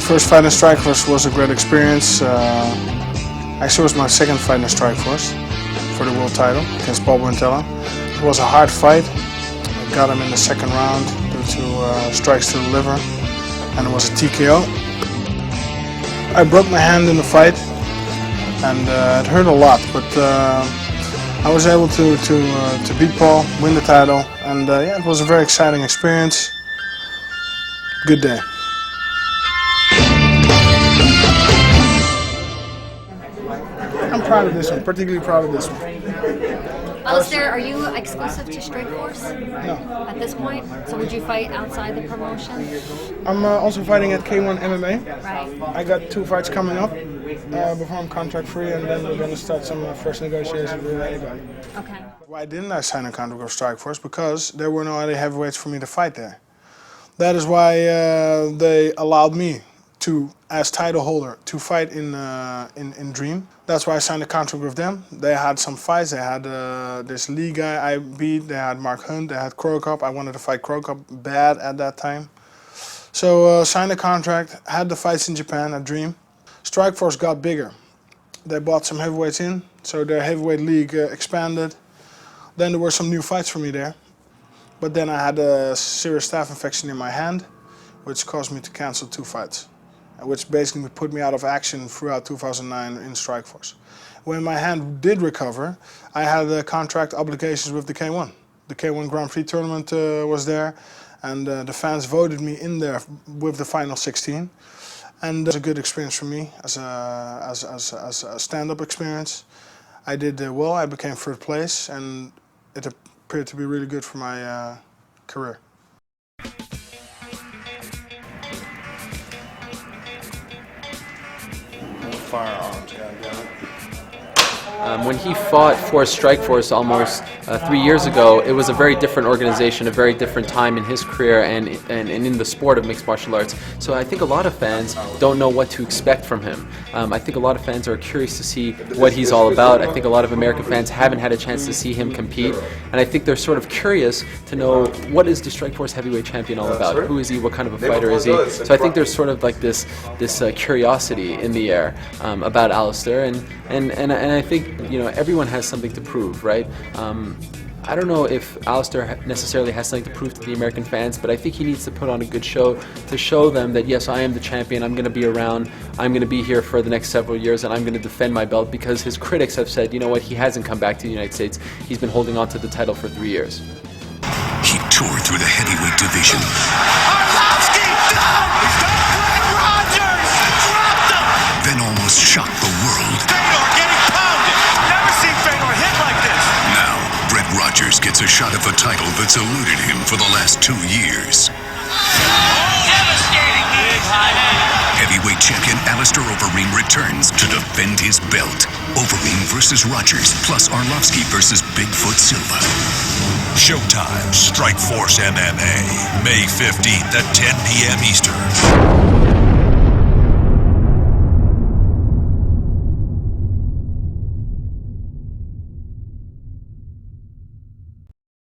first fight in Strikeforce was a great experience. Actually, it was my second fight in Strikeforce for the world title against Bob Wintella. It was a hard fight. I got him in the second round due to strikes to the liver, and it was a TKO. I broke my hand in the fight, and it hurt a lot, but I was able to beat Paul, win the title, and yeah, it was a very exciting experience. Good day. I'm proud of this one, particularly proud of this one. Alistair, are you exclusive to Strikeforce? No. At this point? So would you fight outside the promotion? I'm also fighting at K1 MMA. Right. I got 2 fights coming up before I'm contract free, and then we're going to start some first negotiations with anybody. Okay. Why didn't I sign a contract with Strikeforce? Because there were no other heavyweights for me to fight there. That is why they allowed me to, as title holder, to fight in Dream. That's why I signed a contract with them. They had some fights. They had this Lee guy I beat. They had Mark Hunt. They had Crow Cup. I wanted to fight Crow Cup bad at that time. So signed a contract, had the fights in Japan at Dream. Strikeforce got bigger. They bought some heavyweights in, so their heavyweight league expanded. Then there were some new fights for me there. But then I had a serious staph infection in my hand, which caused me to cancel 2 fights, which basically put me out of action throughout 2009 in Strikeforce. When my hand did recover, I had contract obligations with the K1. The K1 Grand Prix tournament was there, and the fans voted me in there with the final 16. And it was a good experience for me as a stand-up experience. I did well. I became 3rd place, and it appeared to be really good for my career. Firearms, goddammit. When he fought for Strikeforce almost 3 years ago, it was a very different organization, a very different time in his career and in the sport of mixed martial arts. So I think a lot of fans don't know what to expect from him. I think a lot of fans are curious to see what he's all about. I think a lot of American fans haven't had a chance to see him compete, and I think they're sort of curious to know, what is the Strikeforce heavyweight champion all about? Who is he? What kind of a fighter is he? So I think there's sort of like this curiosity in the air about Alistair, and I think, you know, everyone has something to prove, right? I don't know if Alistair necessarily has something to prove to the American fans, but I think he needs to put on a good show to show them that, yes, I am the champion, I'm going to be around, I'm going to be here for the next several years, and I'm going to defend my belt, because his critics have said, you know what, he hasn't come back to the United States. He's been holding on to the title for 3 years. He tore through the heavyweight division. Then almost shocked the world. Rogers gets a shot at the title that's eluded him for the last 2 years. Devastating big high hand. Heavyweight champion Alistair Overeem returns to defend his belt. Overeem versus Rogers, plus Arlovsky versus Bigfoot Silva. Showtime, Strikeforce MMA, May 15th at 10 p.m. Eastern.